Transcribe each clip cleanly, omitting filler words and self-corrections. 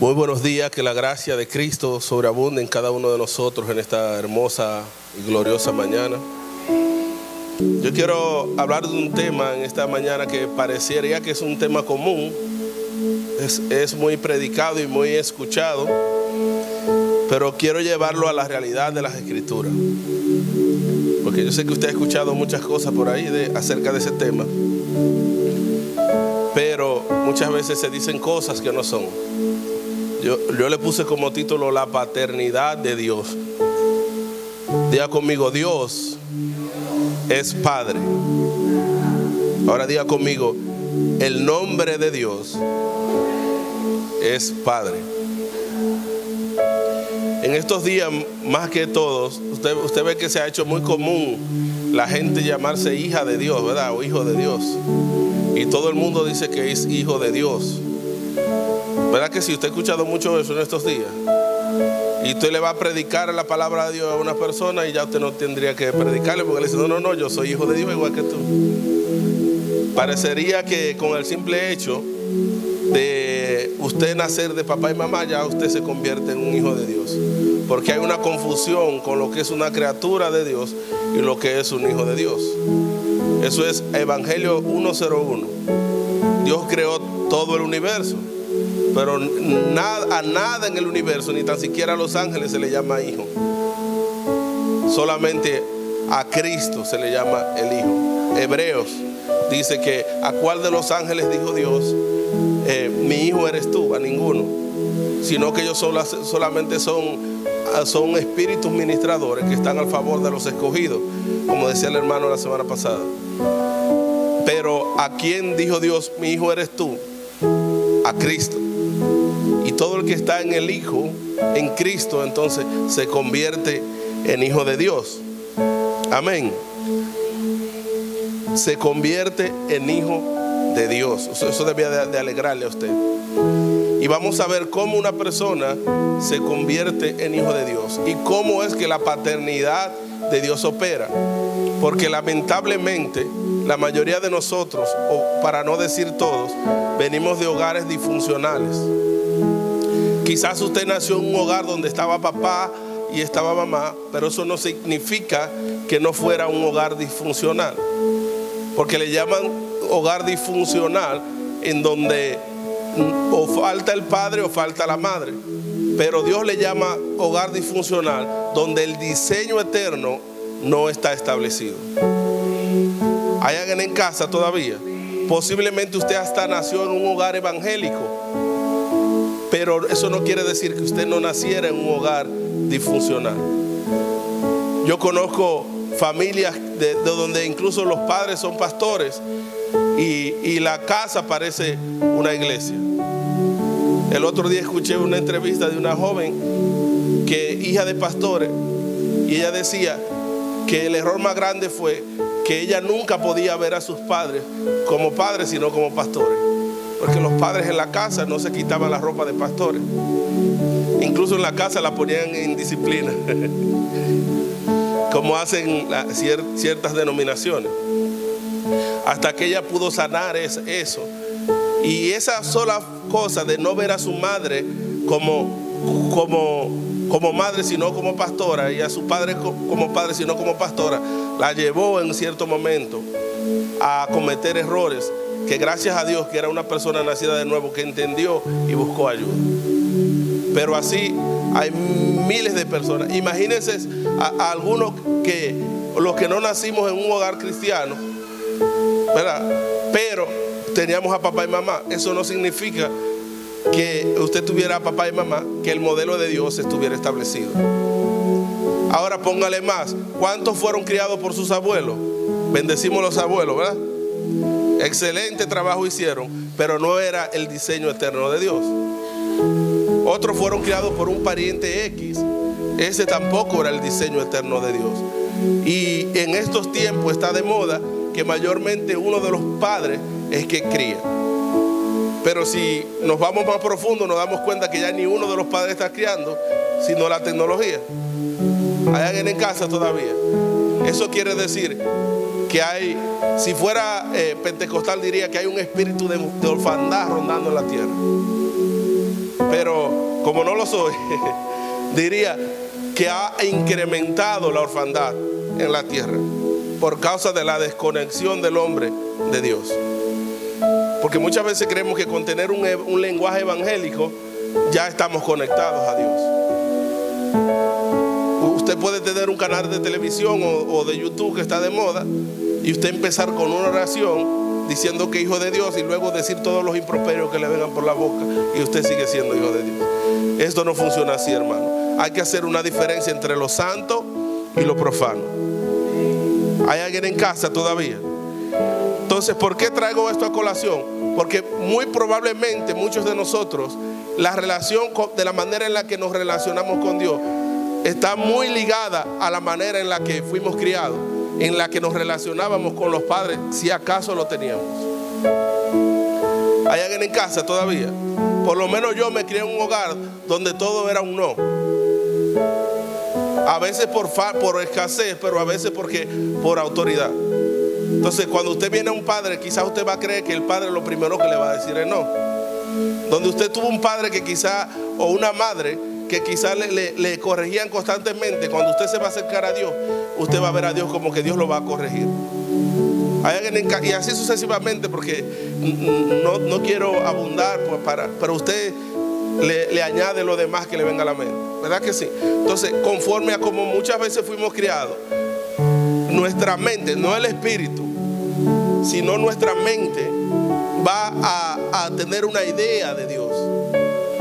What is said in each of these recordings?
Muy buenos días, que la gracia de Cristo sobreabunde en cada uno de nosotros en esta hermosa y gloriosa mañana. Yo quiero hablar de un tema en esta mañana que parecería que es un tema común, es muy predicado y muy escuchado, pero quiero llevarlo a la realidad de las Escrituras, porque yo sé que usted ha escuchado muchas cosas por ahí acerca de ese tema, pero muchas veces se dicen cosas que no son. Yo le puse como título la paternidad de Dios. Diga conmigo, Dios es Padre. Ahora diga conmigo, el nombre de Dios es Padre. En estos días, más que todos, usted ve que se ha hecho muy común la gente llamarse hija de Dios, ¿verdad? O hijo de Dios. Y todo el mundo dice que es hijo de Dios. ¿Verdad que sí? Usted ha escuchado mucho eso en estos días. Y usted le va a predicar la palabra de Dios a una persona y ya usted no tendría que predicarle, porque le dice, no, yo soy hijo de Dios igual que tú. Parecería que con el simple hecho de usted nacer de papá y mamá, ya usted se convierte en un hijo de Dios. Porque hay una confusión con lo que es una criatura de Dios y lo que es un hijo de Dios. Eso es Evangelio 1:01. Dios creó todo el universo, pero a nada en el universo, ni tan siquiera a los ángeles se le llama hijo. Solamente a Cristo se le llama el hijo. Hebreos dice que a cuál de los ángeles dijo Dios, mi hijo eres tú, a ninguno, sino que ellos solamente son espíritus ministradores que están al favor de los escogidos, como decía el hermano la semana pasada. Pero ¿a quién dijo Dios, mi hijo eres tú? A Cristo. Y todo el que está en el Hijo, en Cristo, entonces se convierte en hijo de Dios. Amén. Se convierte en hijo de Dios. Eso debía de alegrarle a usted. Y vamos a ver cómo una persona se convierte en hijo de Dios y cómo es que la paternidad de Dios opera. Porque lamentablemente la mayoría de nosotros, o para no decir todos, venimos de hogares disfuncionales. Quizás usted nació en un hogar donde estaba papá y estaba mamá, pero eso no significa que no fuera un hogar disfuncional. Porque le llaman hogar disfuncional en donde o falta el padre o falta la madre. Pero Dios le llama hogar disfuncional donde el diseño eterno no está establecido. ¿Hay alguien en casa todavía? Posiblemente usted hasta nació en un hogar evangélico, pero eso no quiere decir que usted no naciera en un hogar disfuncional. Yo conozco familias de donde incluso los padres son pastores y la casa parece una iglesia. El otro día escuché una entrevista de una joven hija de pastores, y ella decía que el error más grande fue que ella nunca podía ver a sus padres como padres, sino como pastores. Porque los padres en la casa no se quitaban la ropa de pastores. Incluso en la casa la ponían en disciplina, como hacen ciertas denominaciones. Hasta que ella pudo sanar eso. Y esa sola cosa de no ver a su madre como madre, sino como pastora, y a su padre como padre, sino como pastora, la llevó en cierto momento a cometer errores que, gracias a Dios, que era una persona nacida de nuevo, que entendió y buscó ayuda. Pero así hay miles de personas. Imagínense a algunos los que no nacimos en un hogar cristiano, ¿verdad? Pero teníamos a papá y mamá. Eso no significa que usted tuviera a papá y mamá, que el modelo de Dios estuviera establecido. Ahora póngale más, ¿cuántos fueron criados por sus abuelos? Bendecimos los abuelos, ¿verdad? Excelente trabajo hicieron, pero no era el diseño eterno de Dios. Otros fueron criados por un pariente X. Ese tampoco era el diseño eterno de Dios. Y en estos tiempos está de moda que mayormente uno de los padres es que cría. Pero si nos vamos más profundo, nos damos cuenta que ya ni uno de los padres está criando, sino la tecnología. ¿Hay alguien en casa todavía? Eso quiere decir que hay, si fuera pentecostal diría que hay un espíritu de orfandad rondando en la tierra. pero como no lo soy, diría que ha incrementado la orfandad en la tierra por causa de la desconexión del hombre de Dios. Porque muchas veces creemos que con tener un lenguaje evangélico ya estamos conectados a Dios. Usted puede tener un canal de televisión o de YouTube que está de moda y usted empezar con una oración diciendo que es hijo de Dios y luego decir todos los improperios que le vengan por la boca y usted sigue siendo hijo de Dios. Esto no funciona así, hermano. Hay que hacer una diferencia entre lo santo y lo profano. ¿Hay alguien en casa todavía? Entonces, ¿por qué traigo esto a colación? Porque muy probablemente muchos de nosotros, la relación de la manera en la que nos relacionamos con Dios está muy ligada a la manera en la que fuimos criados, en la que nos relacionábamos con los padres, si acaso lo teníamos. ¿Hay alguien en casa todavía? Por lo menos yo me crié en un hogar donde todo era un no. A veces por escasez, pero a veces por autoridad. Entonces, cuando usted viene a un padre, quizás usted va a creer que el padre lo primero que le va a decir es no. Donde usted tuvo un padre que quizás, o una madre que quizás le corregían constantemente, cuando usted se va a acercar a Dios, usted va a ver a Dios como que Dios lo va a corregir. Y así sucesivamente, porque no quiero abundar, pero usted le añade lo demás que le venga a la mente, ¿verdad que sí? Entonces, conforme a como muchas veces fuimos criados, nuestra mente, no el espíritu, sino nuestra mente va a tener una idea de Dios,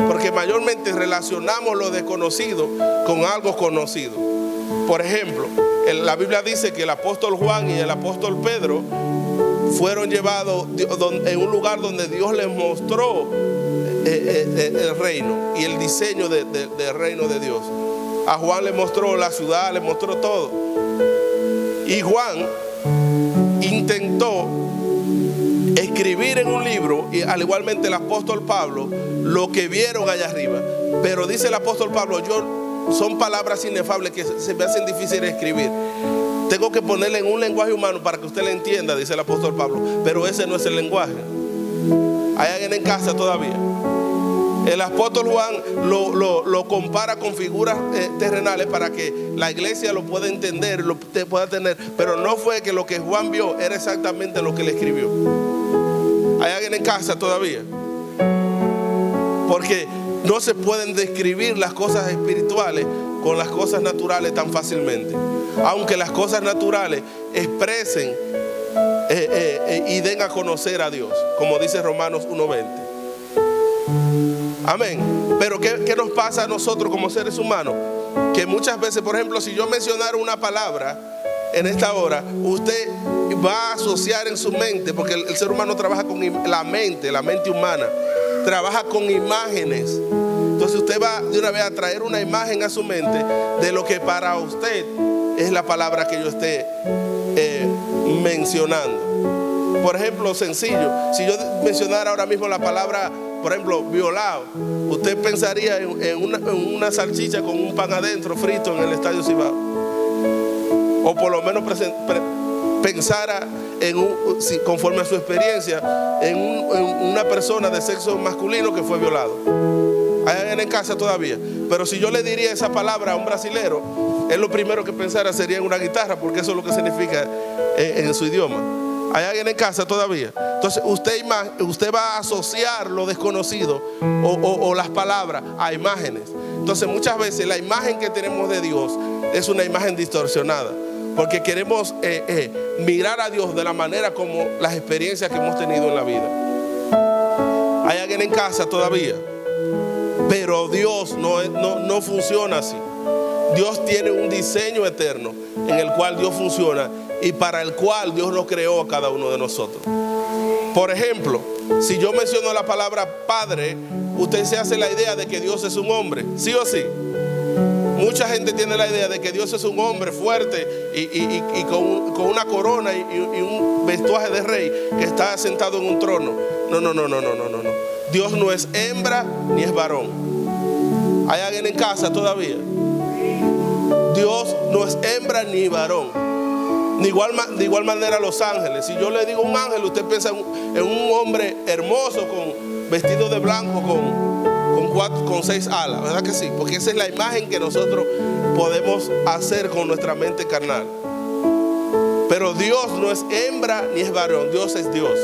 porque mayormente relacionamos lo desconocido con algo conocido. Por ejemplo, la Biblia dice que el apóstol Juan y el apóstol Pedro fueron llevados en un lugar donde Dios les mostró el reino y el diseño del reino de Dios. A Juan le mostró la ciudad, le mostró todo. Y Juan intentó escribir en un libro, y al igualmente el apóstol Pablo, lo que vieron allá arriba. Pero dice el apóstol Pablo, son palabras inefables que se me hacen difíciles de escribir. Tengo que ponerle en un lenguaje humano para que usted le entienda, dice el apóstol Pablo. Pero ese no es el lenguaje. ¿Hay alguien en casa todavía? El apóstol Juan lo compara con figuras terrenales para que la iglesia lo pueda entender, lo pueda tener. Pero no fue que lo que Juan vio era exactamente lo que le escribió. ¿Hay alguien en casa todavía? Porque no se pueden describir las cosas espirituales con las cosas naturales tan fácilmente. Aunque las cosas naturales expresen y den a conocer a Dios, como dice Romanos 1:20. Amén. Pero ¿qué nos pasa a nosotros como seres humanos? Que muchas veces, por ejemplo, si yo mencionara una palabra en esta hora, usted va a asociar en su mente, porque el ser humano trabaja con la mente humana trabaja con imágenes. Entonces usted va de una vez a traer una imagen a su mente de lo que para usted es la palabra que yo esté mencionando. Por ejemplo, sencillo, si yo mencionara ahora mismo la palabra, por ejemplo, violado, usted pensaría en una salchicha con un pan adentro frito en el Estadio Cibao. O por lo menos pensara conforme a su experiencia en una persona de sexo masculino que fue violado. Hay alguien en casa todavía. Pero si yo le diría esa palabra a un brasilero, él lo primero que pensara sería en una guitarra, porque eso es lo que significa en su idioma. ¿Hay alguien en casa todavía? Entonces usted va a asociar lo desconocido o las palabras a imágenes. Entonces muchas veces la imagen que tenemos de Dios es una imagen distorsionada, porque queremos mirar a Dios de la manera como las experiencias que hemos tenido en la vida. ¿Hay alguien en casa todavía? Pero Dios no funciona así. Dios tiene un diseño eterno en el cual Dios funciona y para el cual Dios nos creó a cada uno de nosotros. Por ejemplo, si yo menciono la palabra padre, usted se hace la idea de que Dios es un hombre, ¿sí o sí? Mucha gente tiene la idea de que Dios es un hombre fuerte y con una corona y un vestuaje de rey que está sentado en un trono. No. Dios no es hembra ni es varón. ¿Hay alguien en casa todavía? Dios no es hembra ni varón. De igual manera los ángeles. Si yo le digo un ángel, usted piensa en un hombre hermoso con vestido de blanco, con 6 alas, ¿verdad que sí? Porque esa es la imagen que nosotros podemos hacer con nuestra mente carnal. Pero Dios no es hembra ni es varón, Dios es Dios.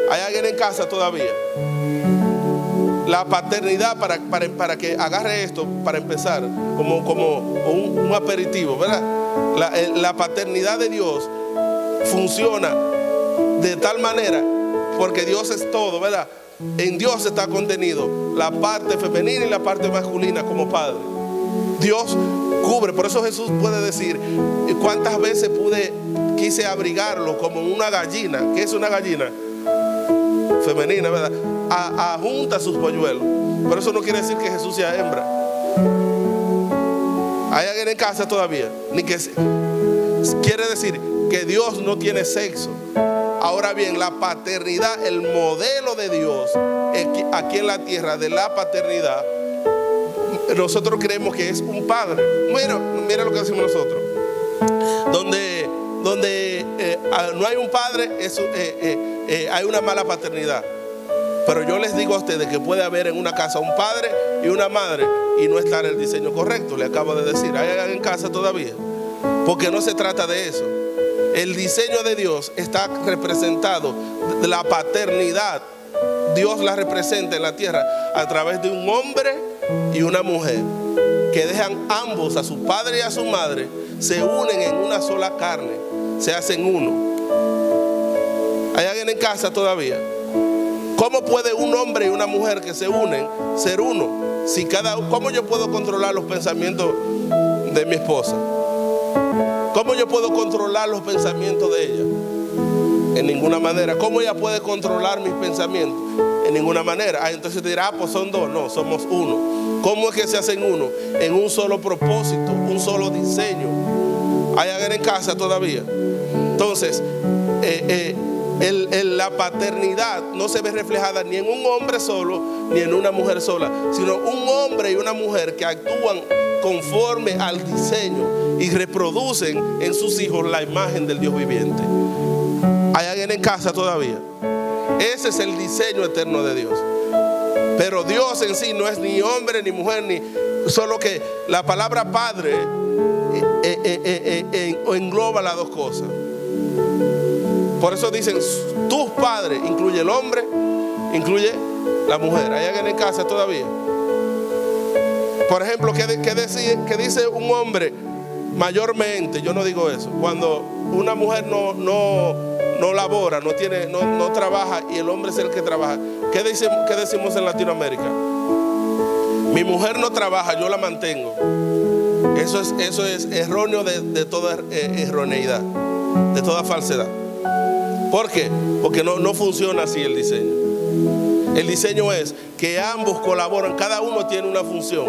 ¿Hay alguien en casa todavía? La paternidad, para que agarre esto, para empezar, como un aperitivo, ¿verdad? La paternidad de Dios funciona de tal manera, porque Dios es todo, ¿verdad? En Dios está contenido la parte femenina y la parte masculina como padre. Dios cubre, por eso Jesús puede decir, ¿cuántas veces quise abrigarlo como una gallina? ¿Qué es una gallina? Femenina, ¿verdad? Ajunta sus polluelos. Por eso no quiere decir que Jesús sea hembra. ¿Hay alguien en casa todavía? Quiere decir que Dios no tiene sexo. Ahora bien, la paternidad, el modelo de Dios aquí en la tierra de la paternidad, nosotros creemos que es un padre. Mira lo que decimos nosotros. Donde no hay un padre, hay una mala paternidad. Pero yo les digo a ustedes que puede haber en una casa un padre y una madre y no estar en el diseño correcto. Le acabo de decir, ¿hay alguien en casa todavía? Porque no se trata de eso. El diseño de Dios está representado, la paternidad, Dios la representa en la tierra a través de un hombre y una mujer que dejan ambos, a su padre y a su madre, se unen en una sola carne, se hacen uno. ¿Hay alguien en casa todavía? ¿Cómo puede un hombre y una mujer que se unen ser uno? ¿Cómo yo puedo controlar los pensamientos de mi esposa? ¿Cómo yo puedo controlar los pensamientos de ella? En ninguna manera. ¿Cómo ella puede controlar mis pensamientos? En ninguna manera. Entonces te dirá, pues son dos. No, somos uno. ¿Cómo es que se hacen uno? En un solo propósito, un solo diseño. ¿Hay alguien en casa todavía? Entonces, la paternidad no se ve reflejada ni en un hombre solo ni en una mujer sola, sino un hombre y una mujer que actúan conforme al diseño y reproducen en sus hijos la imagen del Dios viviente. ¿Hay alguien en casa todavía? Ese es el diseño eterno de Dios. Pero Dios en sí no es ni hombre ni mujer, solo que la palabra padre engloba las dos cosas. Por eso dicen, tus padres, incluye el hombre, incluye la mujer. ¿Hay alguien en casa todavía? Por ejemplo, ¿qué dice un hombre mayormente? Yo no digo eso. Cuando una mujer no labora, no trabaja y el hombre es el que trabaja. ¿Qué decimos en Latinoamérica? Mi mujer no trabaja, yo la mantengo. Eso es erróneo de toda erroneidad, de toda falsedad. ¿Por qué? Porque no funciona así el diseño. El diseño es que ambos colaboran, cada uno tiene una función.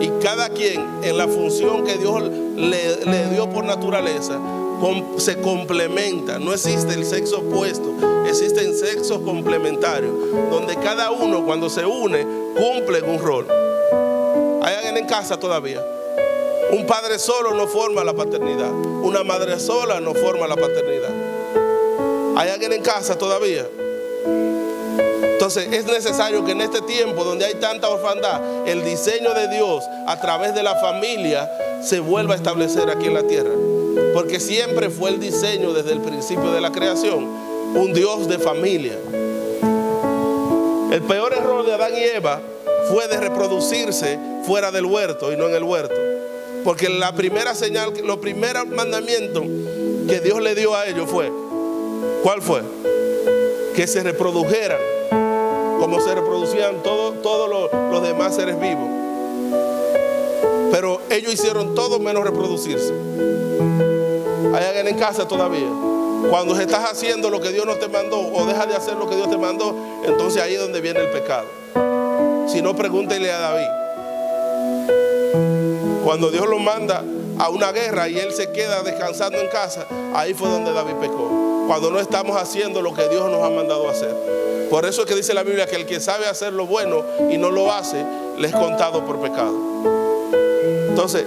Y cada quien en la función que Dios le dio por naturaleza se complementa. No existe el sexo opuesto, existen sexos complementarios, donde cada uno cuando se une cumple un rol. ¿Hay alguien en casa todavía? Un padre solo no forma la paternidad. Una madre sola no forma la paternidad. ¿Hay alguien en casa todavía? Entonces es necesario que en este tiempo donde hay tanta orfandad, el diseño de Dios a través de la familia se vuelva a establecer aquí en la tierra. Porque siempre fue el diseño desde el principio de la creación, un Dios de familia. El peor error de Adán y Eva fue de reproducirse fuera del huerto y no en el huerto. Porque la primera señal, los primeros mandamientos que Dios le dio a ellos fue, ¿cuál fue? Que se reprodujeran como se reproducían todos los demás seres vivos. Pero ellos hicieron todo menos reproducirse. ¿Hay alguien en casa todavía? Cuando estás haciendo lo que Dios no te mandó o dejas de hacer lo que Dios te mandó, entonces ahí es donde viene el pecado. Si no, pregúntele a David. Cuando Dios lo manda a una guerra y él se queda descansando en casa, ahí fue donde David pecó. Cuando no estamos haciendo lo que Dios nos ha mandado a hacer. Por eso es que dice la Biblia que el que sabe hacer lo bueno y no lo hace, le es contado por pecado. Entonces,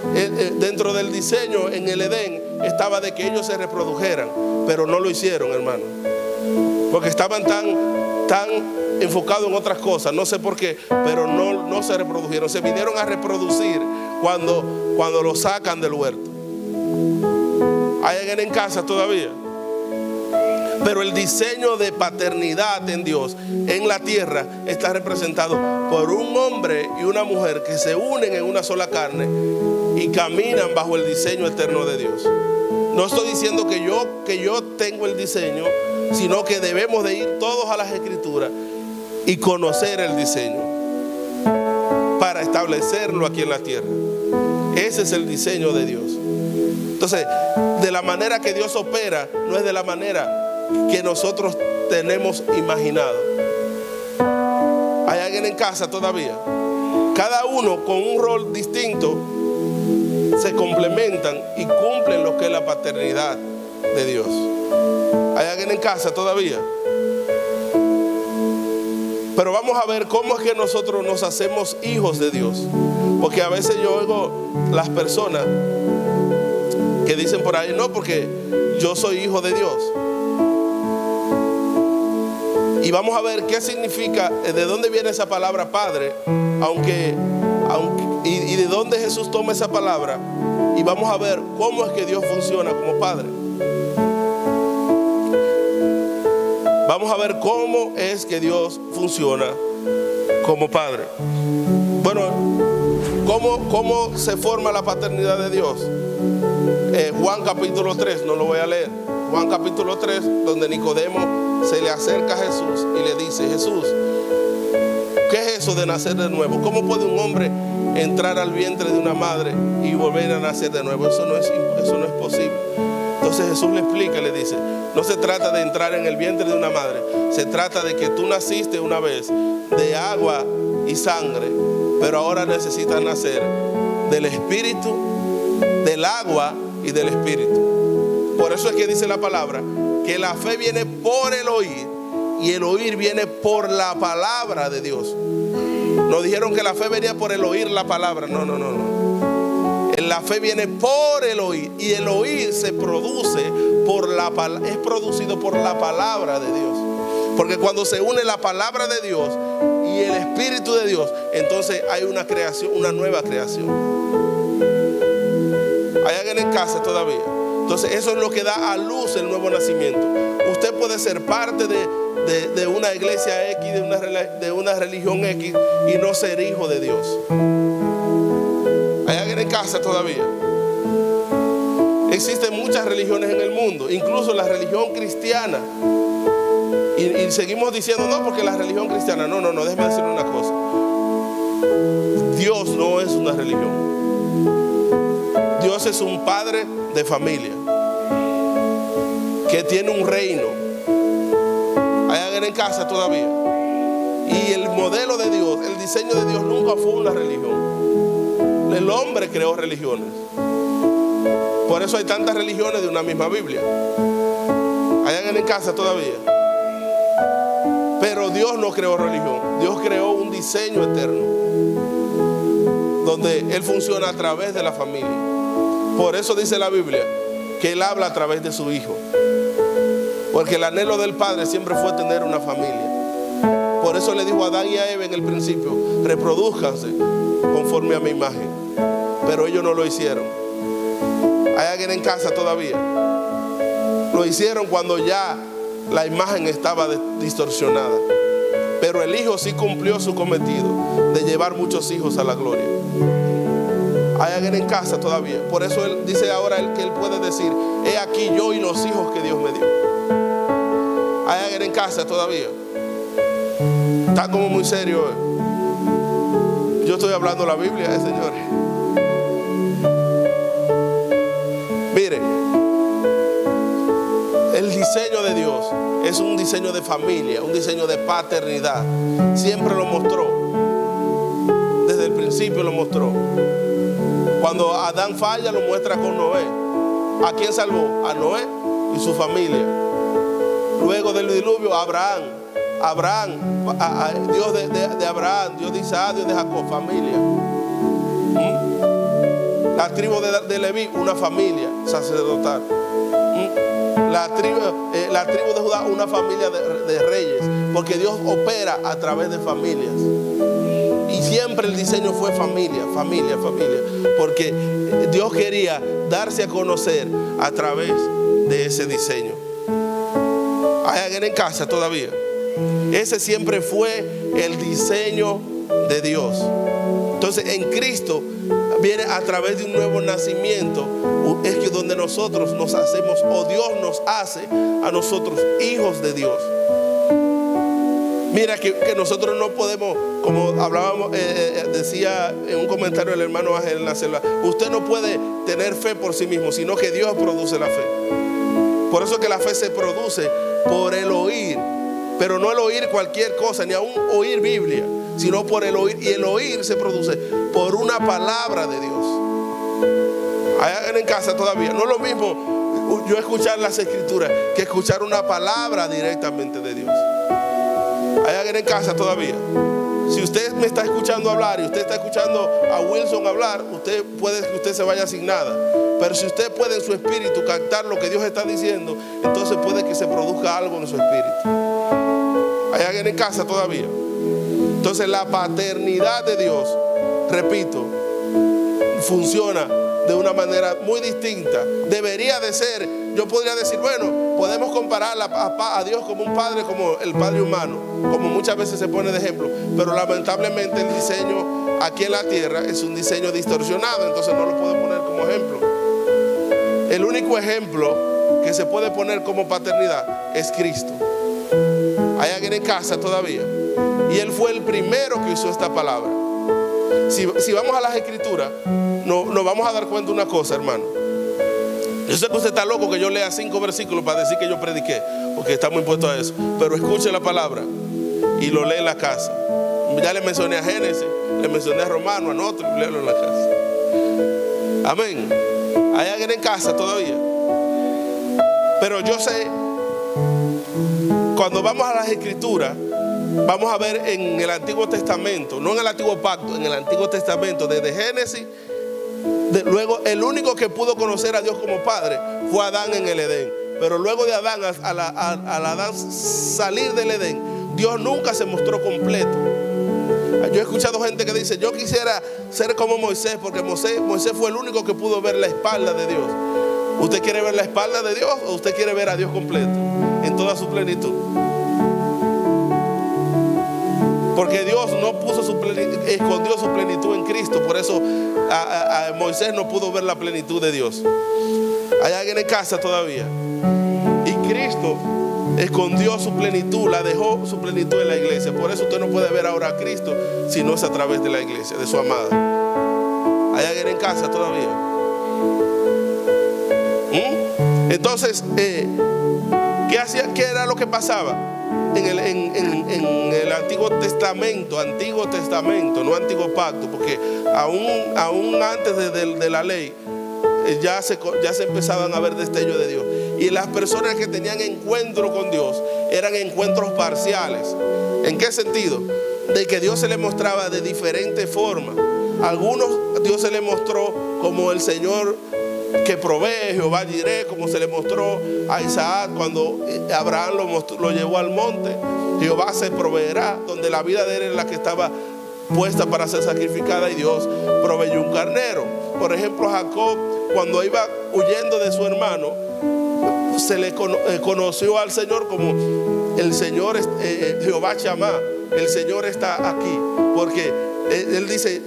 dentro del diseño en el Edén estaba de que ellos se reprodujeran, pero no lo hicieron, hermano. porque estaban tan enfocados en otras cosas, no sé por qué, pero no se reprodujeron. Se vinieron a reproducir cuando lo sacan del huerto. ¿Hay alguien en casa todavía? Pero el diseño de paternidad en Dios, en la tierra, está representado por un hombre y una mujer que se unen en una sola carne y caminan bajo el diseño eterno de Dios. No estoy diciendo que yo tengo el diseño, sino que debemos de ir todos a las Escrituras y conocer el diseño para establecerlo aquí en la tierra. Ese es el diseño de Dios. Entonces, de la manera que Dios opera, no es de la manera que nosotros tenemos imaginado. ¿Hay alguien en casa todavía? Cada uno con un rol distinto se complementan y cumplen lo que es la paternidad de Dios. ¿Hay alguien en casa todavía? Pero vamos a ver cómo es que nosotros nos hacemos hijos de Dios. Porque a veces yo oigo las personas que dicen por ahí, no, porque yo soy hijo de Dios. Y vamos a ver qué significa, de dónde viene esa palabra padre, y de dónde Jesús toma esa palabra. Y vamos a ver cómo es que Dios funciona como padre. Vamos a ver cómo es que Dios funciona como padre. Bueno, ¿cómo se forma la paternidad de Dios? Juan capítulo 3, no lo voy a leer. Juan capítulo 3, donde Nicodemo se le acerca a Jesús y le dice: Jesús, ¿qué es eso de nacer de nuevo? ¿Cómo puede un hombre entrar al vientre de una madre y volver a nacer de nuevo? Eso no es posible. Entonces Jesús le explica, le dice: no se trata de entrar en el vientre de una madre, se trata de que tú naciste una vez de agua y sangre, pero ahora necesitas nacer del Espíritu, del agua y del Espíritu. Por eso es que dice la palabra que la fe viene por el oír y el oír viene por la palabra de Dios. No dijeron que la fe venía por el oír la palabra, no. La fe viene por el oír y el oír se produce es producido por la palabra de Dios. Porque cuando se une la palabra de Dios y el Espíritu de Dios, entonces hay una creación, una nueva creación. ¿Hay alguien en casa todavía? Entonces eso es lo que da a luz el nuevo nacimiento. Usted puede ser parte de una iglesia X, de una religión X, y no ser hijo de Dios. ¿Hay alguien en casa todavía? Existen muchas religiones en el mundo, incluso la religión cristiana. Y seguimos diciendo, no, porque la religión cristiana. No, déjeme decir una cosa. Dios no es una religión. Dios es un padre de familia que tiene un reino. ¿Hay alguien en casa todavía? Y el modelo de Dios, el diseño de Dios nunca fue una religión. El hombre creó religiones. Por eso hay tantas religiones de una misma Biblia. ¿Hay alguien en casa todavía? Pero Dios no creó religión. Dios creó un diseño eterno donde Él funciona a través de la familia. Por eso dice la Biblia que Él habla a través de su Hijo. Porque el anhelo del Padre siempre fue tener una familia. Por eso le dijo a Adán y a Eva en el principio: reproduzcanse conforme a mi imagen. Pero ellos no lo hicieron. ¿Hay alguien en casa todavía? Lo hicieron cuando ya la imagen estaba distorsionada. Pero el Hijo sí cumplió su cometido de llevar muchos hijos a la gloria. ¿Hay alguien en casa todavía? Por eso Él dice ahora que Él puede decir: he aquí yo y los hijos que Dios me dio. ¿Hay alguien en casa todavía? Está como muy serio. Yo estoy hablando la Biblia, señores. Mire, el diseño de Dios es un diseño de familia, un diseño de paternidad. Siempre lo mostró. Desde el principio lo mostró. Cuando Adán falla, lo muestra con Noé. ¿A quién salvó? A Noé y su familia. Luego del diluvio, Abraham, Dios de Abraham, Dios de Isaac, Dios de Jacob, familia. La tribu de Leví, una familia sacerdotal. la tribu de Judá una familia de reyes, porque Dios opera a través de familias. Y siempre el diseño fue familia, familia, familia, porque Dios quería darse a conocer a través de ese diseño. ¿Hay alguien en casa todavía? Ese siempre fue el diseño de Dios. Entonces en Cristo viene a través de un nuevo nacimiento. Es que donde nosotros nos hacemos, o Dios nos hace a nosotros hijos de Dios. Mira que nosotros no podemos, como hablábamos, decía en un comentario el hermano Ángel en la selva, usted no puede tener fe por sí mismo, sino que Dios produce la fe. Por eso que la fe se produce por el oír, pero no el oír cualquier cosa, ni aún oír Biblia, sino por el oír. Y el oír se produce por una palabra de Dios. Hay alguien en casa todavía. No es lo mismo yo escuchar las escrituras que escuchar una palabra directamente de Dios. ¿Hay alguien en casa todavía? Si usted me está escuchando hablar y usted está escuchando a Wilson hablar, usted puede que usted se vaya sin nada. Pero si usted puede en su espíritu captar lo que Dios está diciendo, entonces puede que se produzca algo en su espíritu. ¿Hay alguien en casa todavía? Entonces la paternidad de Dios, repito, funciona de una manera muy distinta. Debería de ser, yo podría decir, bueno, podemos comparar a Dios como un padre, como el padre humano, como muchas veces se pone de ejemplo, pero lamentablemente el diseño aquí en la tierra es un diseño distorsionado, entonces no lo puedo poner como ejemplo. El único ejemplo que se puede poner como paternidad es Cristo. ¿Hay alguien en casa todavía? Y Él fue el primero que usó esta palabra. Si vamos a las escrituras, nos vamos a dar cuenta de una cosa, hermano. Yo sé que usted está loco que yo lea 5 versículos para decir que yo prediqué, porque estamos impuestos a eso. Pero escuche la palabra y lo lee en la casa. Ya le mencioné a Génesis, le mencioné a Romanos, anoto y léelo en la casa. Amén. ¿Hay alguien en casa todavía? Pero yo sé, cuando vamos a las escrituras, vamos a ver en el Antiguo Testamento, no en el Antiguo Pacto, en el Antiguo Testamento, desde Génesis, luego el único que pudo conocer a Dios como Padre fue Adán en el Edén. Pero luego de Adán, al Adán salir del Edén, Dios nunca se mostró completo. Yo he escuchado gente que dice, yo quisiera ser como Moisés, porque Moisés fue el único que pudo ver la espalda de Dios. ¿Usted quiere ver la espalda de Dios o usted quiere ver a Dios completo, en toda su plenitud? Porque Dios no puso escondió su plenitud en Cristo. Por eso a Moisés no pudo ver la plenitud de Dios. ¿Hay alguien en casa todavía? Y Cristo escondió su plenitud, la dejó su plenitud en la iglesia. Por eso usted no puede ver ahora a Cristo si no es a través de la iglesia, de su amada. ¿Hay alguien en casa todavía? Entonces, ¿qué era lo que pasaba? En el Antiguo Testamento, no Antiguo Pacto, porque aún antes de la ley ya se empezaban a ver destellos de Dios. Y las personas que tenían encuentro con Dios eran encuentros parciales. ¿En qué sentido? De que Dios se les mostraba de diferentes formas. Algunos Dios se les mostró como el Señor que provee, Jehová Jireh, como se le mostró a Isaac cuando Abraham lo llevó al monte. Jehová se proveerá, donde la vida de él era la que estaba puesta para ser sacrificada, y Dios proveyó un carnero. Por ejemplo, Jacob, cuando iba huyendo de su hermano, se le conoció al Señor como el Señor, Jehová Shammah, el Señor está aquí, porque él dice,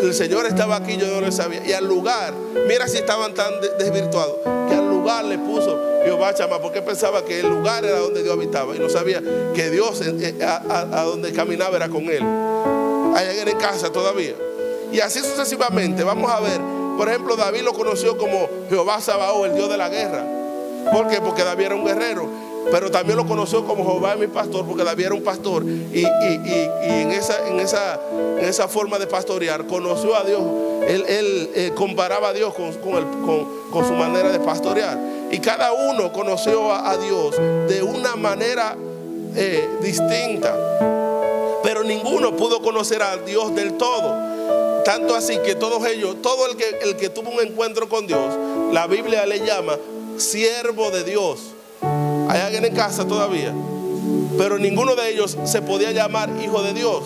el Señor estaba aquí, yo no lo sabía. Y al lugar, mira si estaban tan desvirtuados, que al lugar le puso Jehová Shammah, porque pensaba que el lugar era donde Dios habitaba, y no sabía que Dios a donde caminaba era con él. Hay alguien en casa todavía. Y así sucesivamente. Vamos a ver, por ejemplo, David lo conoció como Jehová Sabaoth, el Dios de la guerra. ¿Por qué? Porque David era un guerrero. Pero también lo conoció como Jehová es mi pastor, porque David era un pastor. Y en esa forma de pastorear conoció a Dios. Él comparaba a Dios con su manera de pastorear. Y cada uno conoció a Dios de una manera distinta. Pero ninguno pudo conocer a Dios del todo. Tanto así que todos ellos, todo el que tuvo un encuentro con Dios, la Biblia le llama siervo de Dios. Hay alguien en casa todavía. Pero ninguno de ellos se podía llamar hijo de Dios.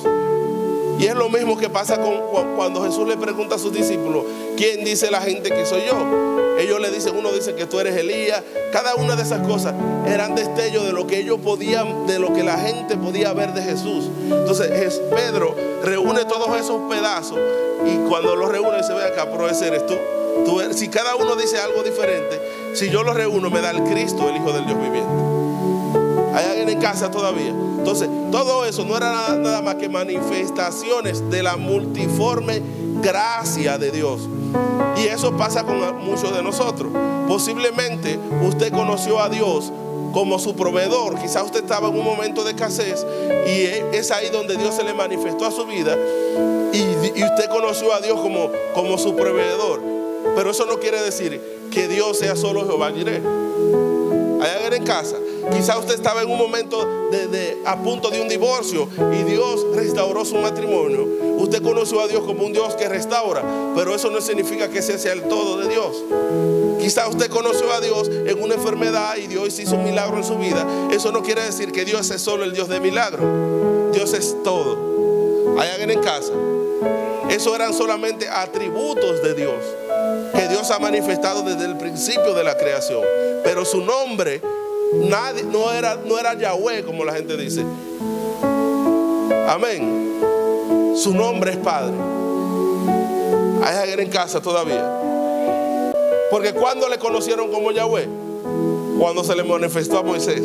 Y es lo mismo que pasa cuando Jesús le pregunta a sus discípulos: ¿quién dice la gente que soy yo? Ellos le dicen, uno dice que tú eres Elías. Cada una de esas cosas eran destellos de lo que ellos podían, de lo que la gente podía ver de Jesús. Entonces Pedro reúne todos esos pedazos, y cuando los reúne dice: ve acá, pero ese eres tú. Si cada uno dice algo diferente, si yo los reúno, me da el Cristo, el Hijo del Dios viviente. ¿Hay alguien en casa todavía? Entonces, todo eso no era nada más que manifestaciones de la multiforme gracia de Dios. Y eso pasa con muchos de nosotros. Posiblemente usted conoció a Dios como su proveedor. Quizás usted estaba en un momento de escasez, y es ahí donde Dios se le manifestó a su vida, y usted conoció a Dios como su proveedor. Pero eso no quiere decir que Dios sea solo Jehová Jireh. Hay alguien en casa. Quizá usted estaba en un momento a punto de un divorcio, y Dios restauró su matrimonio. Usted conoció a Dios como un Dios que restaura, pero eso no significa que ese sea el todo de Dios. Quizá usted conoció a Dios en una enfermedad y Dios hizo un milagro en su vida. Eso no quiere decir que Dios es solo el Dios de milagro. Dios es todo. ¿Hay alguien en casa? Eso eran solamente atributos de Dios que Dios ha manifestado desde el principio de la creación. Pero su nombre no era Yahweh, como la gente dice. Amén. Su nombre es Padre. Hay alguien en casa todavía. Porque cuando le conocieron como Yahweh, cuando se le manifestó a Moisés.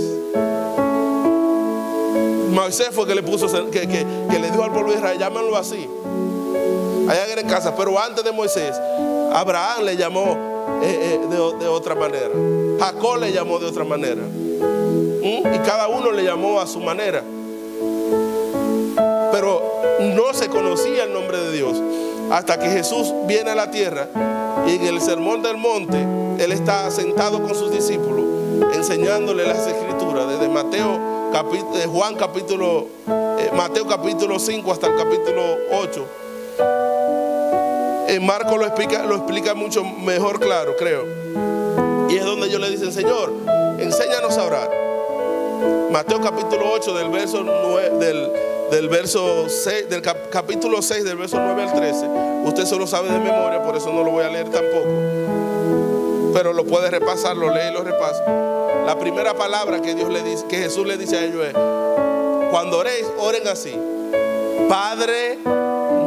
Moisés fue que le puso, que le dijo al pueblo de Israel: llámenlo así. Hay alguien en casa. Pero antes de Moisés, Abraham le llamó de otra manera. Jacob le llamó de otra manera. Y cada uno le llamó a su manera. Pero no se conocía el nombre de Dios hasta que Jesús viene a la tierra, y en el sermón del monte Él está sentado con sus discípulos enseñándole las escrituras, desde Mateo capítulo 5 hasta el capítulo 8. En Marcos lo explica mucho mejor, claro, creo. Y es donde ellos le dicen: Señor, enséñanos a orar. Mateo capítulo 8 del verso 9, del capítulo 6 del verso 9 al 13. Usted se lo sabe de memoria, por eso no lo voy a leer tampoco. Pero lo puede repasar, lo lee y lo repasa. La primera palabra que Jesús le dice a ellos es: cuando oréis, oren así: Padre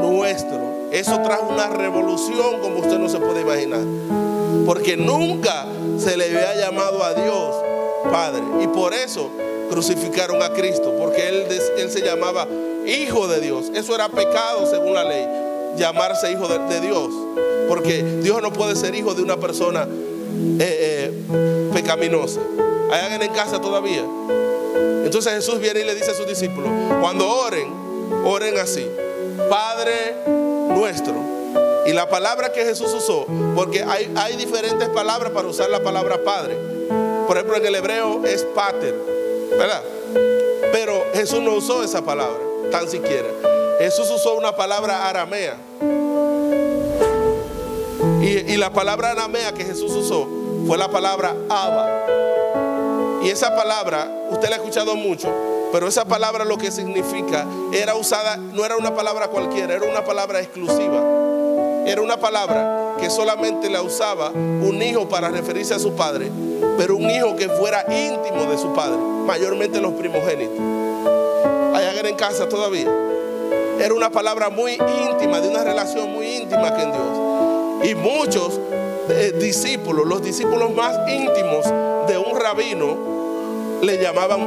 nuestro. Eso trajo una revolución como usted no se puede imaginar, porque nunca se le había llamado a Dios Padre. Y por eso crucificaron a Cristo, porque él se llamaba Hijo de Dios. Eso era pecado según la ley, llamarse hijo de Dios, porque Dios no puede ser hijo de una persona pecaminosa. ¿Hay alguien en casa todavía? Entonces Jesús viene y le dice a sus discípulos: cuando oren así: Padre nuestro. Y la palabra que Jesús usó, porque hay diferentes palabras para usar la palabra Padre. Por ejemplo, en el hebreo es pater, ¿verdad? Pero Jesús no usó esa palabra, tan siquiera. Jesús usó una palabra aramea. Y la palabra aramea que Jesús usó fue la palabra Abba. Y esa palabra, usted la ha escuchado mucho, pero esa palabra lo que significa, era usada, no era una palabra cualquiera, era una palabra exclusiva. Era una palabra que solamente la usaba un hijo para referirse a su padre, pero un hijo que fuera íntimo de su padre, mayormente los primogénitos. ¿Hay alguien en casa todavía? Era una palabra muy íntima, de una relación muy íntima con Dios. Y muchos discípulos, los discípulos más íntimos de un rabino, le llamaban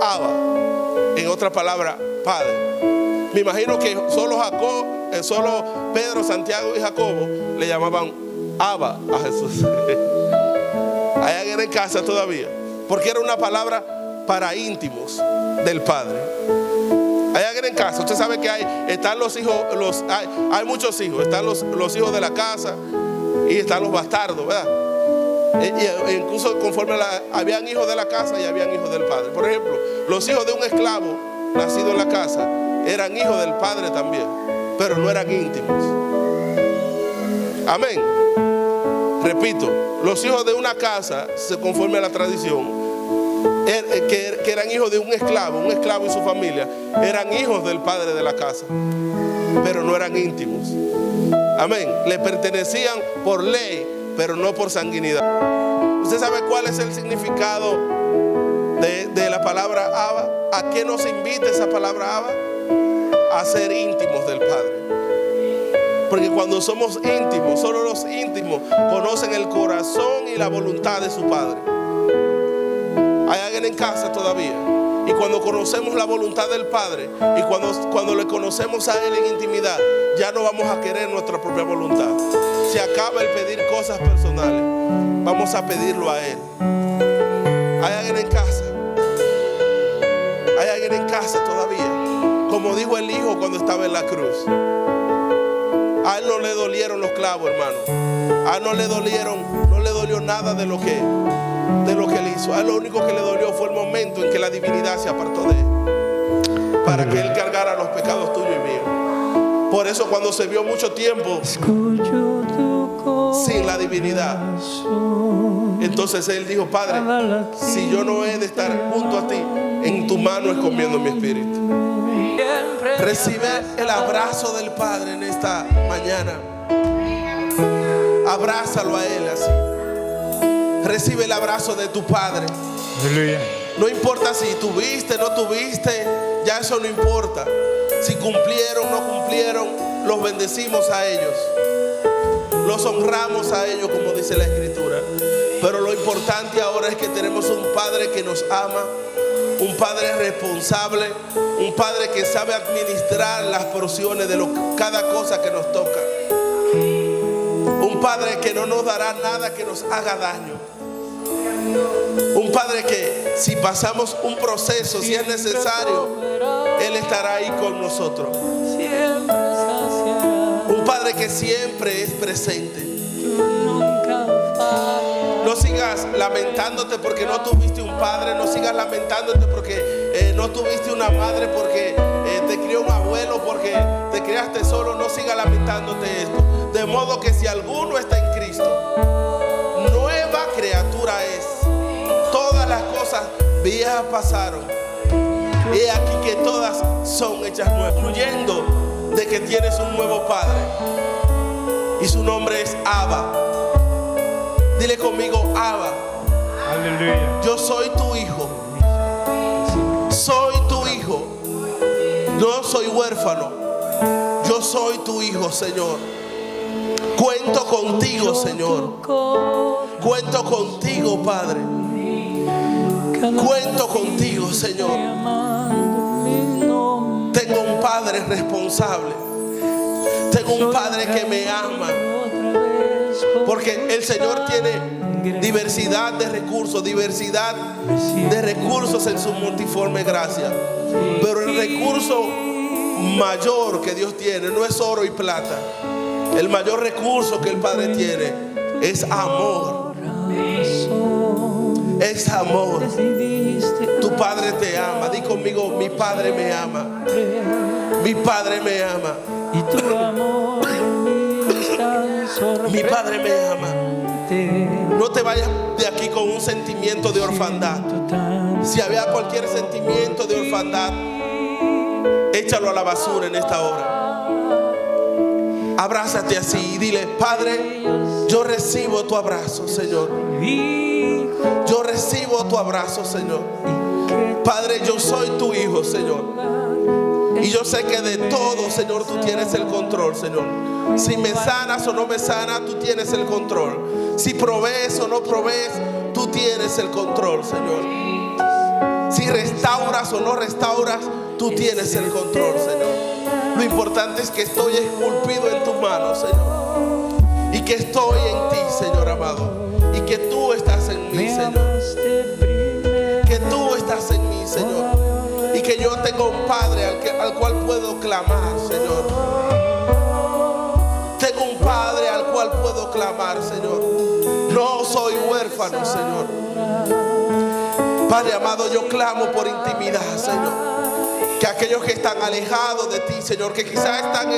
Abba, en otra palabra, Padre. Me imagino que solo Pedro, Santiago y Jacobo le llamaban Abba a Jesús. ¿Hay alguien en casa todavía? Porque era una palabra para íntimos del Padre. ¿Hay alguien en casa? Usted sabe que están los hijos, hay muchos hijos. Están los hijos de la casa y están los bastardos, ¿verdad? Y incluso conforme habían hijos de la casa y habían hijos del padre. Por ejemplo, los hijos de un esclavo nacido en la casa eran hijos del padre también, pero no eran íntimos. Amén. Repito, los hijos de una casa, se conforme a la tradición, que eran hijos de un esclavo y su familia, eran hijos del padre de la casa, pero no eran íntimos. Amén. Le pertenecían por ley, pero no por sanguinidad. ¿Usted sabe cuál es el significado de la palabra Abba? ¿A qué nos invita esa palabra Abba? A ser íntimos del Padre. Porque cuando somos íntimos, solo los íntimos conocen el corazón y la voluntad de su Padre. Hay alguien en casa todavía. Y cuando conocemos la voluntad del Padre, y cuando le conocemos a Él en intimidad, ya no vamos a querer nuestra propia voluntad. Se acaba el pedir cosas personales. Vamos a pedirlo a Él. Hay alguien en casa. Hay alguien en casa todavía. Como dijo el Hijo cuando estaba en la cruz. A Él no le dolieron los clavos, hermano. A Él no le dolió nada de lo que Él hizo. A Él lo único que le dolió fue el momento en que la divinidad se apartó de Él, para que Él cargara los pecados tuyos y míos. Por eso cuando se vio mucho tiempo sin la divinidad, entonces Él dijo: Padre, si yo no he de estar junto a ti, en tu mano escondiendo mi espíritu. Recibe el abrazo del Padre en esta mañana. Abrázalo a Él así. Recibe el abrazo de tu Padre. Aleluya. No importa si tuviste, no tuviste, ya eso no importa. Si cumplieron, no cumplieron, los bendecimos a ellos. Los honramos a ellos, como dice la Escritura. Pero lo importante ahora es que tenemos un Padre que nos ama, un Padre responsable, un Padre que sabe administrar las porciones de cada cosa que nos toca. Un Padre que no nos dará nada que nos haga daño. Un Padre que si pasamos un proceso, si es necesario, Él estará ahí con nosotros. Un Padre que siempre es presente. No sigas lamentándote porque no tuviste un padre. No sigas lamentándote porque no tuviste una madre, porque te crió un abuelo, porque te criaste solo. No sigas lamentándote esto. De modo que si alguno está en Cristo, nueva criatura es. Todas las cosas viejas pasaron, y aquí que todas son hechas nuevas, incluyendo de que tienes un nuevo Padre, y su nombre es Abba. Dile conmigo: Abba. Aleluya. Yo soy tu hijo. Soy tu hijo. No soy huérfano. Yo soy tu hijo, Señor. Cuento contigo, Señor. Cuento contigo, Padre. Cuento contigo, Señor. Tengo un Padre responsable. Tengo un Padre que me ama. Porque el Señor tiene diversidad de recursos en su multiforme gracia. Pero el recurso mayor que Dios tiene no es oro y plata. El mayor recurso que el Padre tiene es amor. Es amor. Tu Padre te ama. Di conmigo: mi Padre me ama. Mi Padre me ama. Y tu amor mi Padre me ama. No te vayas de aquí con un sentimiento de orfandad. Si había cualquier sentimiento de orfandad, échalo a la basura en esta hora. Abrázate así y dile: Padre, yo recibo tu abrazo, Señor. Yo recibo tu abrazo, Señor. Padre, yo soy tu hijo, Señor. Y yo sé que de todo, Señor, tú tienes el control, Señor. Si me sanas o no me sanas, tú tienes el control. Si provees o no provees, tú tienes el control, Señor. Si restauras o no restauras, tú tienes el control, Señor. Lo importante es que estoy esculpido en tu mano, Señor. Y que estoy en ti, Señor amado. Y que tú estás en mí, Señor. Que tú estás en mí, Señor. Y que yo tengo un Padre al cual puedo clamar, Señor. Tengo un Padre al cual puedo clamar, Señor. No soy huérfano, Señor. Padre amado, yo clamo por intimidad, Señor. Que aquellos que están alejados de ti, Señor, que quizás están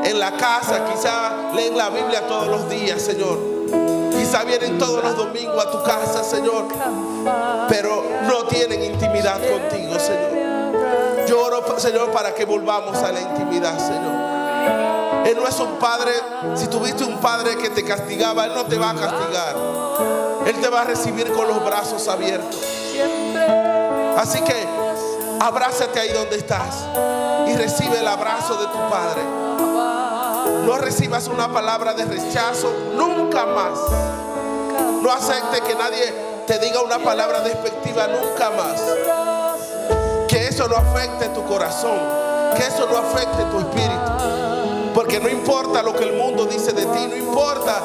en la casa, quizás leen la Biblia todos los días, Señor. Quizá vienen todos los domingos a tu casa, Señor, pero no tienen intimidad contigo, Señor. Yo oro, Señor, para que volvamos a la intimidad, Señor. Él no es un padre. Si tuviste un padre que te castigaba, Él no te va a castigar. Él te va a recibir con los brazos abiertos. Así que abrázate ahí donde estás y recibe el abrazo de tu Padre. No recibas una palabra de rechazo nunca más. No acepte que nadie te diga una palabra despectiva nunca más. Que eso no afecte tu corazón, que eso no afecte tu espíritu. Porque no importa lo que el mundo dice de ti, no importa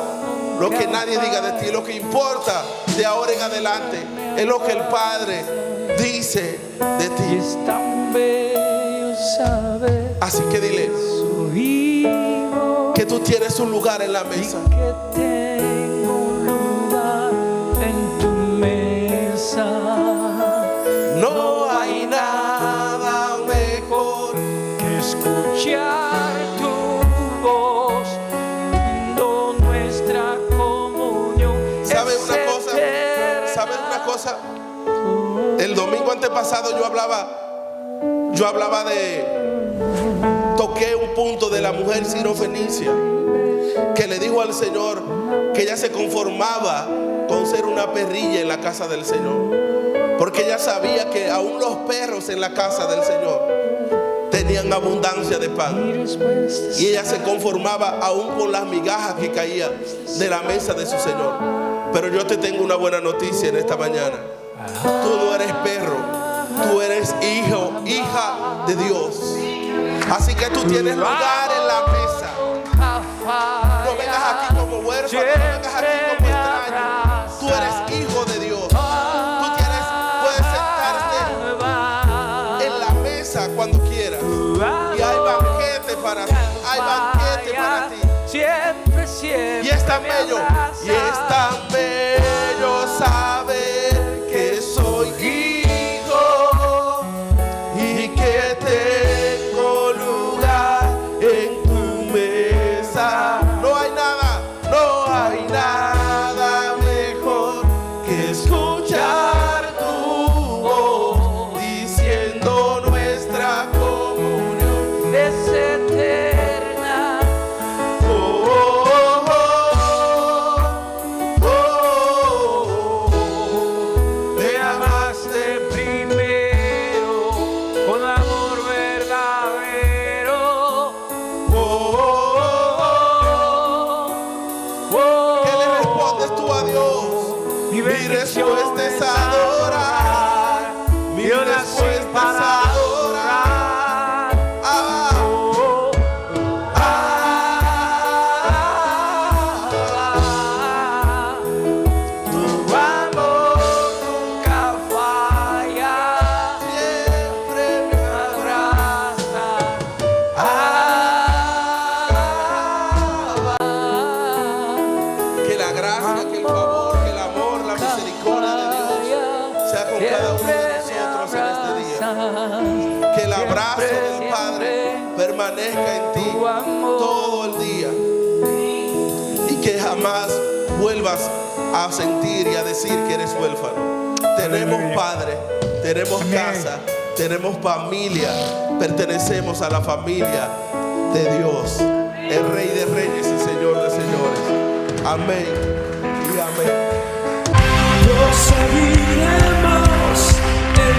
lo que nadie diga de ti. Lo que importa de ahora en adelante es lo que el Padre dice de ti. Así que dile que tú tienes un lugar en la mesa. No hay nada mejor que escuchar tu voz, cuando nuestra comunión ¿Sabe es una cosa? eterna. ¿Sabe una cosa? El domingo antepasado yo hablaba toqué un punto de la mujer sirofenicia que le dijo al Señor que ella se conformaba con ser una perrilla en la casa del Señor, porque ella sabía que aún los perros en la casa del Señor tenían abundancia de pan, y ella se conformaba aún con las migajas que caían de la mesa de su Señor. Pero yo te tengo una buena noticia en esta mañana. Tú no eres perro, tú eres hijo, hija de Dios. Así que tú tienes lugar en la mesa. No vengas aquí como huérfano, no vengas aquí como extraño. Tú eres hijo de Dios. Tú puedes sentarte en la mesa cuando quieras. Y hay banquete para ti, hay banquete para ti. Siempre, siempre. Y es tan bello, y es tan bello saber que soy hijo y que tengo lugar en tu mesa. No hay nada mejor que escuchar tu voz diciendo nuestra comunión Es eterna. Me amaste Primero, con amor verdadero. ¿Qué le respondes tú a Dios? Mi respuesta es adorar. Mi respuesta es adorar. Tu amor nunca falla, Siempre me abraza. Que la gracia, que el favor, que el amor, la misericordia de Dios sea con cada uno de nosotros en este día. Que el abrazo del Padre permanezca en ti todo el día, y que jamás vuelvas a sentir y a decir que eres huérfano. Tenemos Padre, tenemos casa, tenemos familia, pertenecemos a la familia de Dios, el Rey de Reyes y Señor de Señores. Amén y amén. Lo seguiremos en